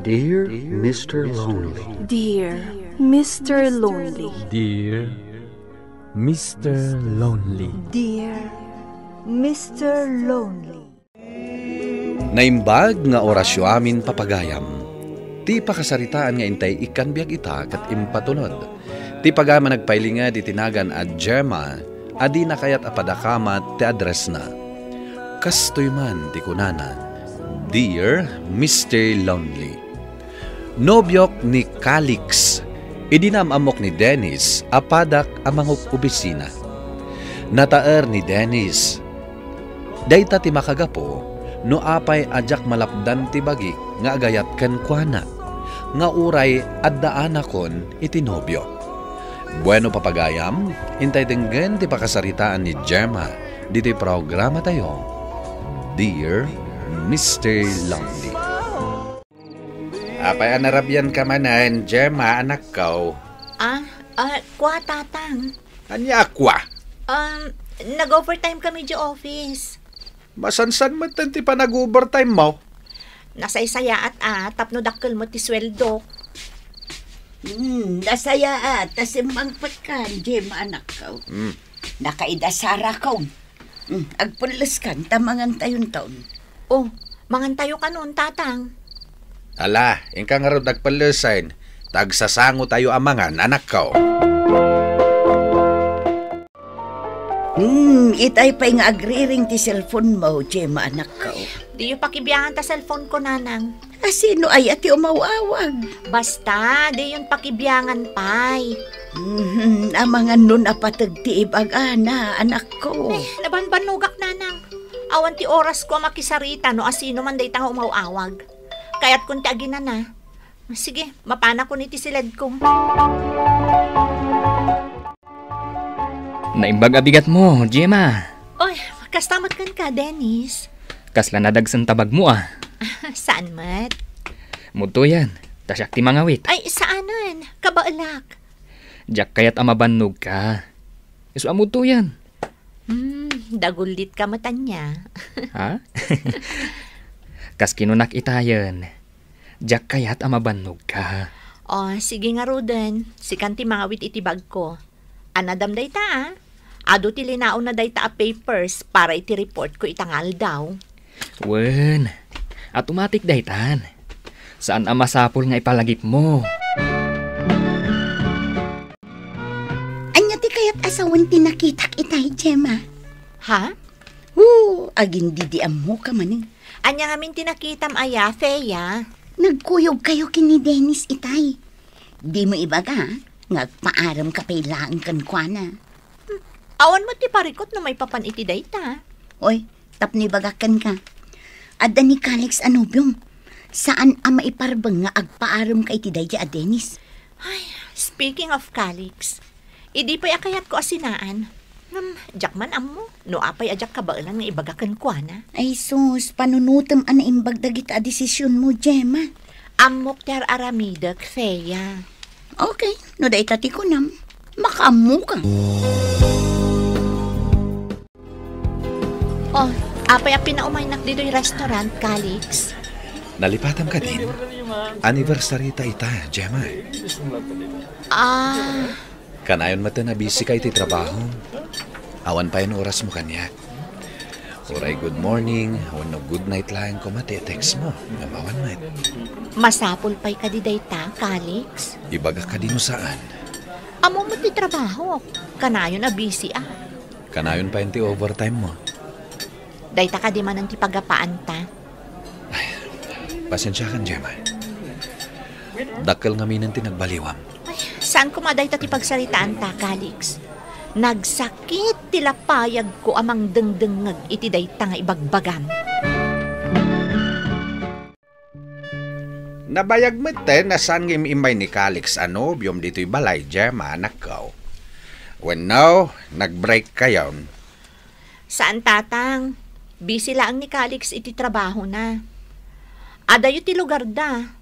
Dear Mr. Lonely. Dear Mr. Lonely. Dear Mr. Lonely. Dear Mr. Lonely. Naimbag nga orasyo amin papagayam. Ti pakasaritaan nga intay ikan biag ita kat impatulod. Ti pagama nagpailinga di tinagan at Gemma, adi na kayat apadakamat ti address na. Kastoy man ti kunana, Dear Mr. Lonely. Nobyok ni Calix, idinamamok ni Dennis, apadak amangok obisina. Nataer ni Dennis, dayta ti makagapo, no apay ajak malapdan ti bagi nga agayat ken kuana, nga uray addaan akon iti nobyo. Bueno papagayam, intay denggen ti pakasaritaan ni Gemma, diti programa tayo, Dear Mr. Lonely. Apay anarabyan ka manan, Gemma, anak ko. Kwa tatang. Anya akwa? Nag-overtime kami di office. Masansan mo ti pa nag-overtime mo? Nasaysaya at tapno dakkel mo ti sweldo. Nasaya at tasimangpat ka, Gemma, anak ko. Nakaidasara ko. Agpulis kan, tamangan tayon taon. Oh, mangan tayo ka noon, tatang. Ala, ingka nga rin nagpalisain. Tagsasango tayo amangan, anak ko. Itay pa nga agriring ti cellphone mo, Gemma, anak ko. Di yung pakibiyangan ta cellphone ko, nanang. Sino ay ati umawawag? Basta, di yung pakibiyangan pay. Amangan nun apatag ti ibagana, anak ko. Nabanbanugak, nanang. Awan ti oras ko makisarita no asino man day tanga umawawag. Kaya't kung tiagin na. Sige, mapana ko niti silad ko. Naimbag abigat mo, Gemma. Oy, kastamat kan ka, Dennis. Kasla nadagsan tabag mo Saan mat? Muto yan, tasyak ti mangawit. Ay, saanan? Kabaalak. Diyak kayat amabannog ka. Isu amuto yan. Dagulit ka matan niya. Ha? Kas kinunak itayan. Diyak kayat amabannog ka. Oh, sige nga Ruden. Sikan ti mangawit itibag ko. Anadam day ta Ado ti linaon na day ta papers para iti report ko itangal daw. Wen, automatic daytan. Saan ang masapol nga ipalagip mo? Anya ti kayat asawan ti nakitak itay, Gemma. Ha? Agin didiam mo ka maning. Anya ngamin tinakitam aya, Feya. Nagkuyog kayo kini Dennis itay. Di mo ibaga, ngagpaaram ka pailaan kan kuana. Awan mo ti parikot na may papan iti dayta. Oy, tapni bagakan ka. Adda ni Calix Anobium. Saan ang maiparbang nga agpaaram ka iti dayta a Dennis? Ay, speaking of Calix, idi pa'y akayat ko asinaan. Jakman amo, no apay ajak kabailan nga ibagakan kuana. Ay sus, panunutam ana imbagdagit a desisyon mo, Gemma. Amok ter aramidak, Feya. Okay, no day tati ko nam. Makamu ka. Oh, apay a pinaumaynak dito yung restaurant, Calix. Nalipatam ka din. Anniversary ta ita, Gemma. Kanayon mata na busy ka iti trabaho. Awan pa yung oras mo kanya. Oray good morning, awan no good night lang ko mati-text mo. Namawan mat. Masapol pa'y kadiday ta, Calix. Ibaga ka din saan? Amo mo ti trabaho. Kanayon na busy Kanayon pa yung ti overtime mo. Dayta ka di man ang ti pagapaan ta. Ay, pasensya kan, Gemma. Dakkel nga minan ti nagbaliwam. Saan ko maday ti pagsalitaan ta, Calix? Nagsakit tilapayag ko amang dengdengag iti dayta nga ibagbagam. Nabayag mo na saan imay ni Calix Anobium dito'y balay, Gemma, anak ko. When now, nag-break kayon. Saan tatang? Busy lang ni Calix iti trabaho na. Adayo ti lugar da.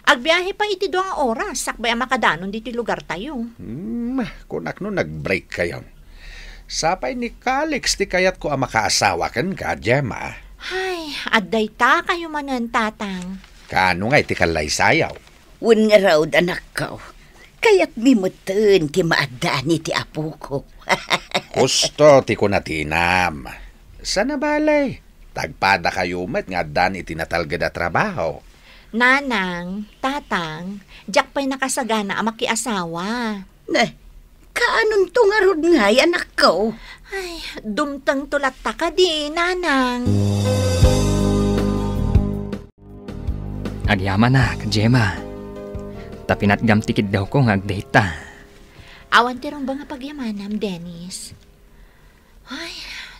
Agbiyahe pa iti doang oras, sakbay makadanon dito lugar tayo. Kunak no nag-break kayo. Sapay ni Calix ti kayat ko ang makaasawa kan ka, Gemma. Ay, aday ta kayo manan, tatang. Kaano nga iti kalay sayaw? Un nga raw anak ko. Kaya't mimutun ti maadani ti apo ko. Gusto ti ko natinam. Sana balay? Tagpada kayo met nga dan iti natalgad a trabaho. Nanang, tatang, jak pa'y nakasagana ang makiasawa. Na, kaanon to nga rod nga anak ko? Ay, dumtang tulat ta ka di, nanang. Agyaman na, Gemma. Tapinat gamtikid daw ko nga agdata. Awan tirong ba nga pagyamanam, Dennis? Ay,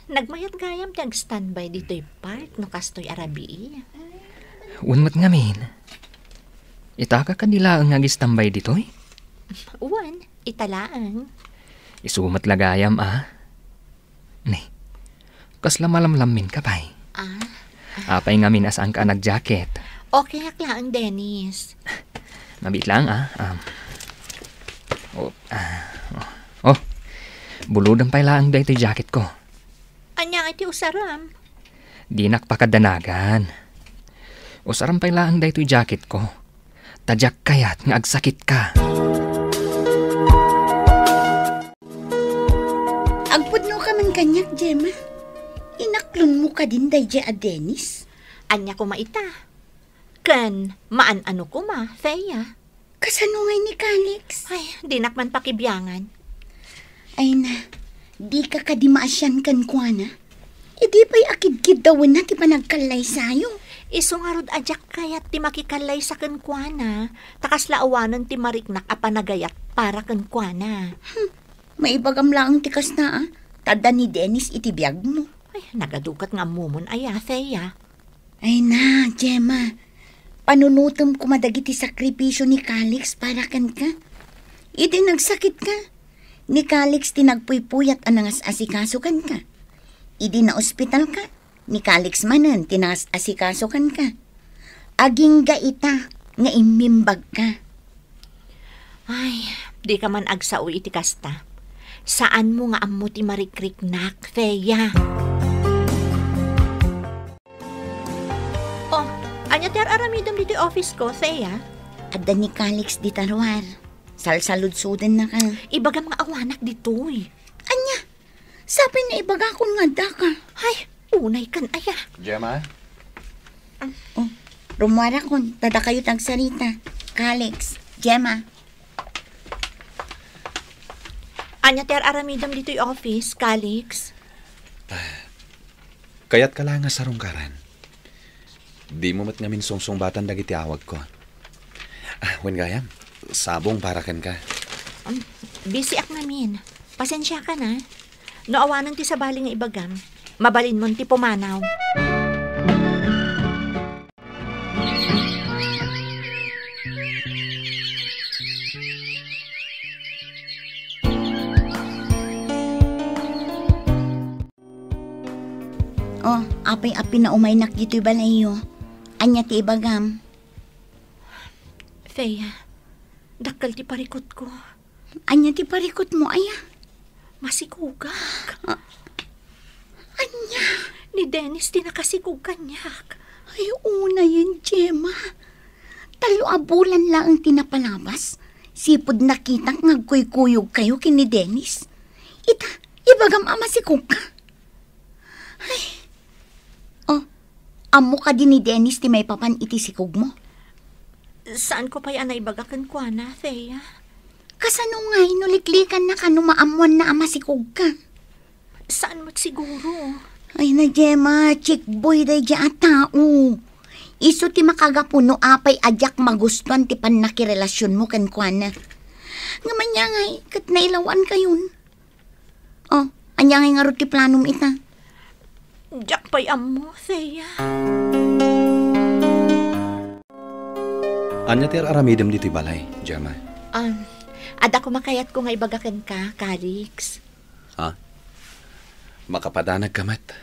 nagmayat gayam ti ag-standby dito'y park no kastoy arabi. Unmat ngamin. Itaka kanila ang nagistambay dito'y? Uwan, italaang. Isumat lagayam Ni, kasla malamlamin ka pa'y. Apay ngamin asaan ka nag-jacket. Okay haklaan, Dennis. Mabit lang buludan pa'y laang da ito'y jacket ko. Anya iti usaram. Di nakpakadanagan. Usaram pa'y laang da ito'y jacket ko. Tadyak kayat nga agsakit ka. Agpudno ka man kanyak, Gemma. Inaklon mo ka din day a Dennis. Anya ko maita. Kan, maan-ano ko ma, Thea. Kasanungay ni Calix. Ay, di nakman pakibyangan. Ay na, di ka kadimaasyan kan kwa na. E di pa'y akid-kid daw na ti panagkalay sayo. Iso nga rod adyak kayat ti makikalay sa kenkwana. Takas laawanan ti mariknak a panagayat para kenkwana. Maibagam lang tikas na Tada ni Dennis iti biyag mo. Ay, nagadukat nga mumon aya, Thea. Ay na, Gemma. Panunutom ko madagiti sakripisyo ni Calix para kan ka. Iti nagsakit ka. Ni Calix tinagpuypuyat anangas asikaso kan ka. Idi na ospital ka. Ni Calix manan tinangas asikaso kan ka. Aging gaita nga imimbag ka. Ay, di ka man agsao iti kasta. Saan mo nga ammo ti marikriknak, Thea? Oh, anya ti aramidam dito office ko, Thea? Adda ni Calix di tarwar. Salsaludsudan na ka. Ibagam nga awanak ditoy. Anya, sabi na ibaga ko nga da ka. Ay, unay kan aya. Gemma? Oh, rumwara kon, tada kayo tagsarita. Calix, Gemma. Anya ter aramidam dito'y office, Calix? Kaya't ka lang nga sarungkaran. Di mo mat ngamin sungsung-batan dagiti awag ko. Wen gayam, sabong para kan ka. Busy ak namin. Pasensya ka na. Noawanan ti sabali nga ibagam. Mabalin mon ti pumanaw. Oh, apay-api na umaynak dito'y balayo. Anya ti ibagam. Thea, dakal ti parikot ko. Anya ti parikot mo, aya. Masikugak. Anya. Ni Dennis di nakasikugak niyak. Ay, una yun, Gemma. Talo abulan lang ang tinapalabas. Sipod nakita ngagkuy-kuyog kayo kini Dennis. Ibagam ama si Kuka. Ay. Oh, amo ka din ni Dennis ti may papan iti sikog mo. Saan ko pa yan na ibagakan ko na, Thea? Kasano nga inuliklikan na kanumaamuan na ama si Kuka. Saan mo't siguro? Ay na, Gemma, chick boy day dya at tao. Iso ti makagapuno apay adyak magustuhan ti panakirelasyon mo kan kuana. Ngaman niya ngay, kat nailawan kayon. Oh, anya ngay nga ro ti planom ita. Diyak pa'y amo, Thea. Anya ti aramidem dito'y balay, Gemma? Ada ko makayat ko nga ibagakan ka, Calix. Ha? Makapadanag kamat.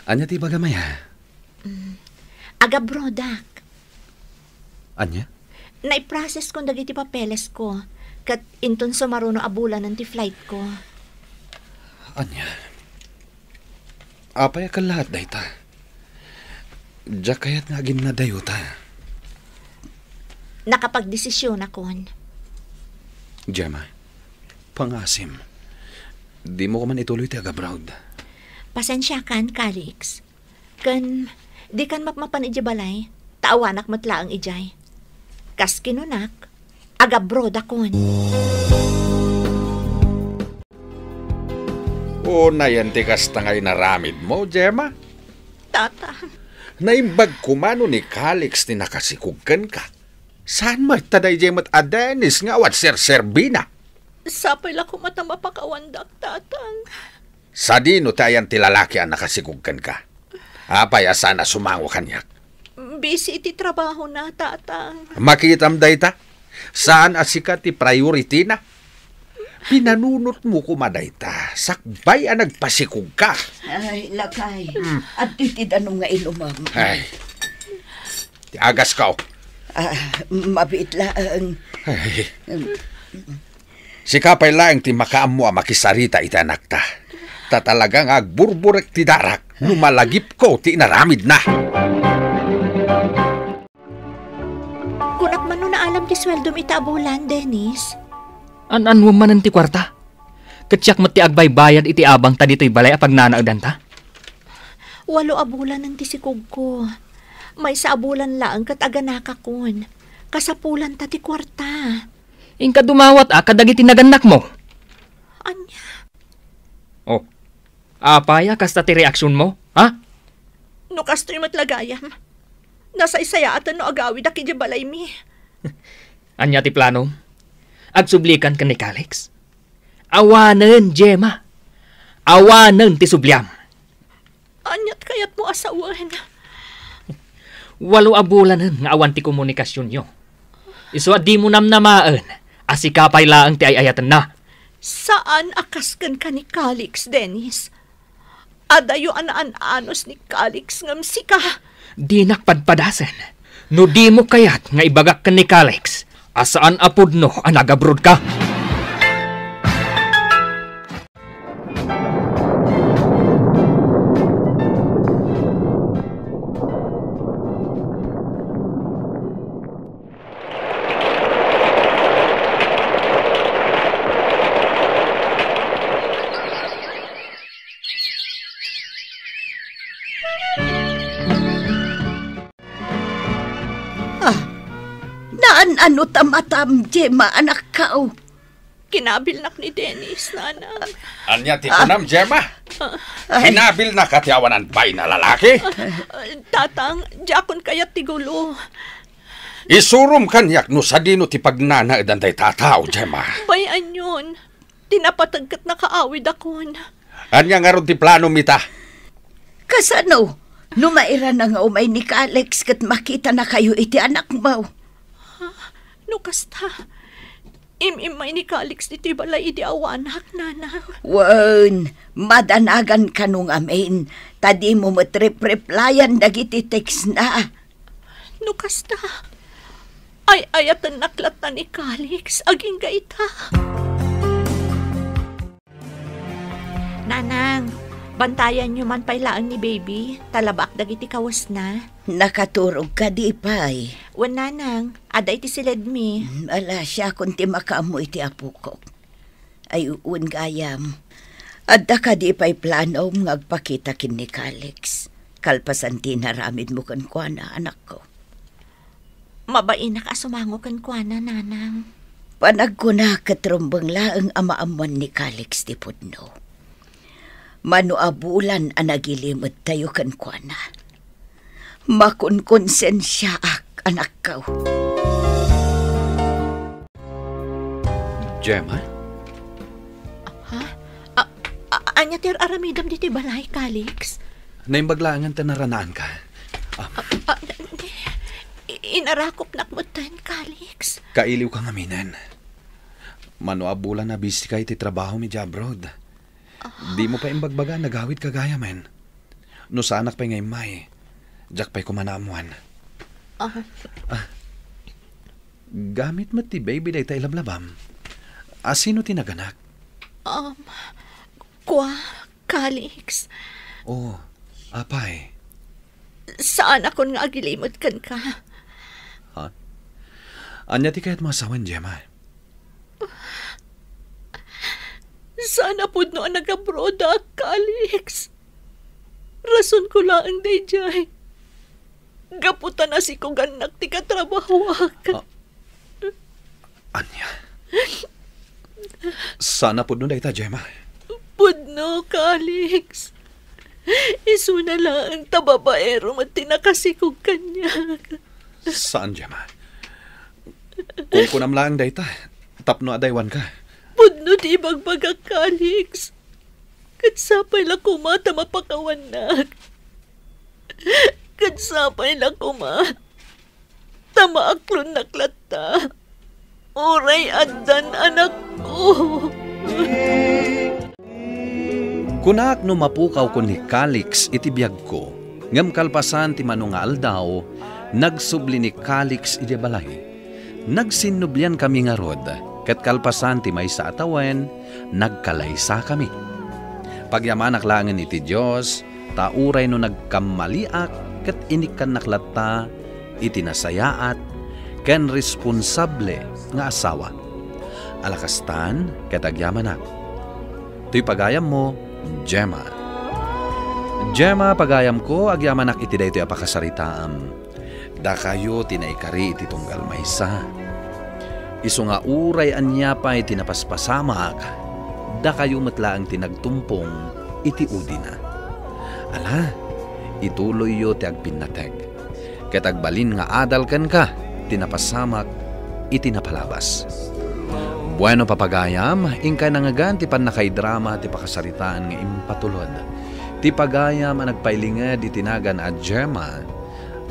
Anya ti bagamaya? Aga brodak. Anya? Naiprocess ko dagiti papeles ko. Kat inton sumaruno abulan ng ti flight ko. Anya? Apay ka lahat, dayta. Diyak kaya't nga ginadayuta. nakapagdesisyon akon. Gemma, pangasim. Di mo ko man ituloy ti agabroad. Pasensya kan, Calix. Di kan mapmapan iji balay, taawanak matla ang ijay. Kas kinunak, agabroad akon. O nayan ti kastangay na ramid mo, Gemma? Tatang, Naimbag kumano ni Calix ti nakasikugkan ka. Saan magtaday Gemma at Adenis nga wat ser-serbina? sapay la ko mata mapakawandak, tatang. Sa dino tayan ti lalaki ang nakasikugkan ka. Apay asana sumango kanyak. Busy iti trabaho na, tatang. Makitam day ta? Saan asika ti priority na? Pinanunot mo kumaday ta. Sakbay ang nagpasikug ka. Ay, lakay. At titid anong nga ilumam. Ay, ti agas ka. Mabit lang. Ay. Si kapay lang ti makaam mo makisarita iti anak ta. Tatalagang agburburek ti darak. Numalagip ko ti naramid na. Kunak man na alam ti sweldo itabulan, Dennis. An-an mo man ti kwarta. Katsyak mo ti agbay bayad iti abang ta dito'y balay apag nanaadan ta. 8 abulan ng tisikog ko. May sa abulan lang kat aganaka kon. Kasapulan ta ti kwarta. Ingka dumawat kadagiti naganak mo. Anya? Oh, apaya kasta ti reaksyon mo, ha? No kasto'y matlagayam. Nasa isaya atan no agawid aki di balay mi. Anya ti plano? Agsublikan ka ni Calix? Awanen, Gemma. Awanen ti subliam. Anyat kayat mo asawan. 8 abulanen nga awan ti komunikasyon nyo. Iso di mo namnamaan, asikapay laang ti ayayatan na. Saan akaskan ka ni Calix, Dennis? Adayo anaan-anos ni Calix ngam sika. Di nakpadpadasan. No di mo kayat nga ibagak ka ni Calix. Asaan apod no ang nagabrod ka? Ano tamatam, Gemma, anak ka. Kinabilnak ni Dennis, nanang. Anya ti kunam, Gemma? Hinabil na katiawanan bay na lalaki? Tatang, jakon kayat ti gulo. Isurum kanyak no sa dino ti pagnana edanday tataw, Gemma. Bayan yun. Tinapatagkat na kaawid akon. Anya nga ron ti plano mita? Kasano? Numaira na nga umay ni Calix kat makita na kayo iti anak mo. No kasta, imimay ni Calix diti balay iti awanak, nana. Wan, madanagan ka nung amin. Tadi mo matrip-replyan dagiti text na. No kasta, ay ayatan naklat na ni Calix, aging gaita. Nanang, bantayan nyo man pailaan ni baby, talabak dagiti kawas na. Nakaturog ka di pay. Wan nanang, aday ti silid mi. Ala siya kung ti makaamoy ti apo ko. Ay uun gayam. Adda ka di pa'y plano ngagpakita kin ni Calix. Kalpasan ti naramid mo kan kuana, anak ko. Mabain na ka sumango kan kuana, nanang. Panag ko na katrumbang laang amaamuan ni Calix ti pudno. Manuabulan ang nagilimot tayo kan kuana. Makunkonsensya ak, anak ko. Gemma? Ha? Anya ter aramidam diti balay, Calix? Naimbaglangan ta naranaan ka. Inarakop nakmutan, Calix. Kailiw kang aminan. Manuabulan na busy ka iti trabaho mi jabrod. Di mo pa imbagbaga nagawid kagaya men. No sa anak pa ngay may. Jack pa'y kumanamuan. Gamit mo ti baby day tayo lablabam. Sino tinaganak? Calix. Oh, apay. Saan ako nga agilimot kan ka? Anya ti kayat masawan, Gemma? Sana pud no ang nagabroda, Calix. Rason ko lang day jay. Gaputan na si kong anak ti katrabaho ka. Anya? Sana pud no dayta, Gemma. Pudno, Calix. Isu na lang ang tababaero at tinakasikog kanya. Saan, Gemma? Kung kunam lang dayta, tapno adaywan ka. Pudno di bagbaga, Calix. Katsapay lang kumata mapakawanak. Katsapay lang tama aklon naklata. Oray adan anak ko. Kunak no mapukaw ko ni Calix iti biyag ko, ngam kalpasan ti manungal daw, nagsubli ni Calix iti balay. Nagsinublian kami nga rod, kat kalpasan ti may sa atawen, nagkalaysa kami. Pagyamanak langan iti Diyos, tauray no nagkamaliak, kat inikan naklata, iti nasayaat, ken responsable nga asawa. Alakastan, kat agyamanak. Tuy pagayam mo, Gemma. Gemma, pagayam ko, agyamanak iti daytoy apakasaritaam. Da kayo tinaikari iti tunggal maysa. Isu nga uray anya pa iti napaspasamak. Da kayo matlaang tinagtumpong iti udina. Ala, ituloy yo ti agpinateg. Ket agbalin nga adal ken ka, tinapasamak iti napalabas. Bueno papagayam, ingkay nangagan ti panakay-drama ti pakasaritaan nga impatulod. Ti pagayam ang nagpailingad di tinagan at Gemma,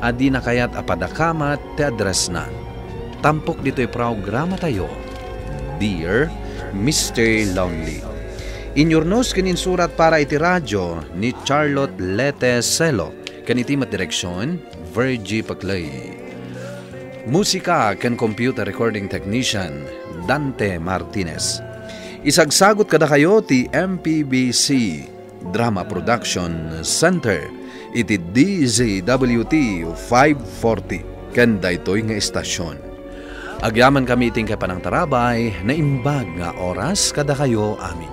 adi na kayat apadakamat ti address na. Tampok dito'y programa tayo, Dear Mr. Lonely. Inyornos kanin surat para iti radyo ni Charlotte Lete Celo, kaniti mat direksyon, Virgie Paclay. Musika ken computer recording technician, Dante Martinez. Isagsagot kada kayo ti MPBC Drama Production Center iti DZWT 540 ken daytoy nga estasyon. Agyaman kami iting kay panang tarabay na imbag nga oras kada kayo amin.